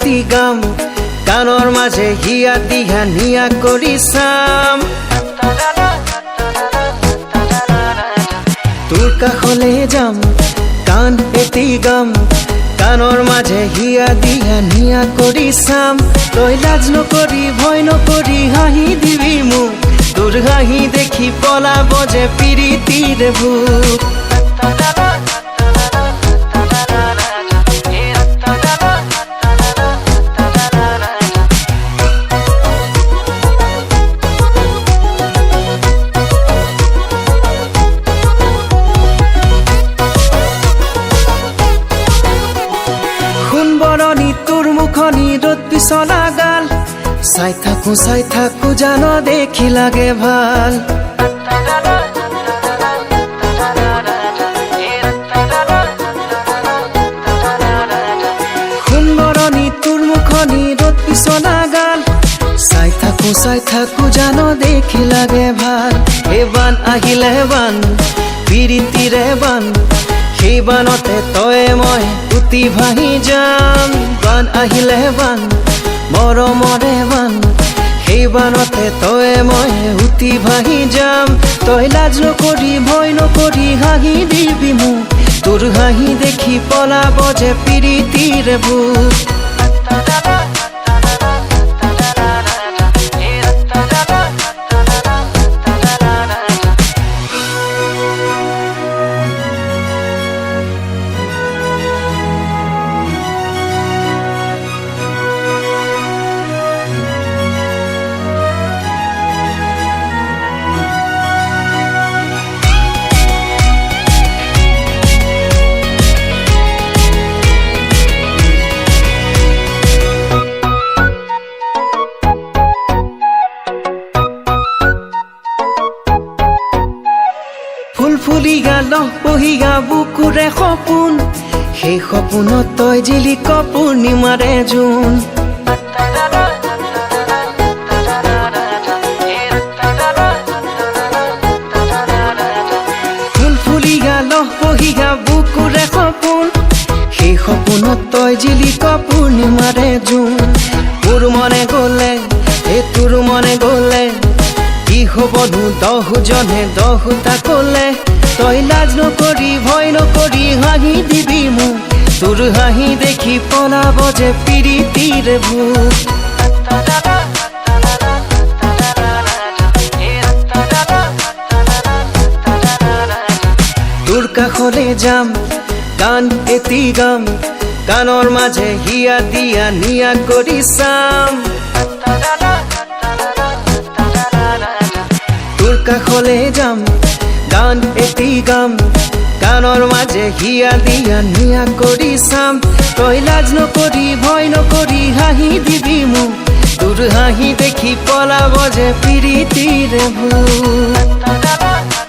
এটি গাম কাণৰ মাজে হিয়া দিহা নিয়া কৰি চাম তোৰ কাষলে যাম কাণ এটি গাম কাণৰ মাজে হিয়া দিহা নিয়া কৰি চাম তই লাজ নকৰি ভয় নকৰি হাঁহি দিবি মোক তোৰ হাঁহি দেখি পলাব যে পিৰিতিৰ ভূত মুখনি রোদ পিছলা গাল চাই থাকো জান দেখি লাগে ভাল সুন্দরনি তোর মুখনি রোদ পিছলা গাল চাই থাকো জান দেখি লাগে ভাল হে বান আহিলে বান পিৰিতিৰে বান সেই বানতে তই মই উতি ভাহি যাম বান আহিলে বান মৰমৰে বান সেই বানতে তই মই উতি ভাহি যাম তই লাজ নকৰি ভয় নকৰি হাঁহি দিবি মোক তোৰ হাঁহি দেখি পলাব যে পিৰিতিৰ ভূত ফুলিগা লহ পহিগা বুকুৰে সপোন সেই সপোনত তই জিলিক পূৰ্ণিমাৰে জোন ফুলিগা লহ পহিগা বুকুৰে সপোন সেই সপোনত তই জিলিক পূৰ্ণিমাৰে জোন তোৰ মনে গলে তোৰ মনে গলে কি হবনো দহজনে দহটা কলে তই লাজ নকৰি ভয় নকৰি হাঁহি দিবি মোক তোৰ হাঁহি দেখি পলাব যে পিৰিতিৰ ভূত তোৰ কাষলে যাম গান এটি গাম গানৰ মাজে হিয়া দিয়া নিয়া কৰি চাম তোৰ কাষলে যাম গান এটি গাম গানৰ মাজে হিয়া দিয়া নিয়া কৰি চাম তই লাজ নকৰি ভয় নকৰি হাঁহি দিবি মোক তোৰ হাঁহি দেখি পলাব যে পিৰিতিৰ ভূত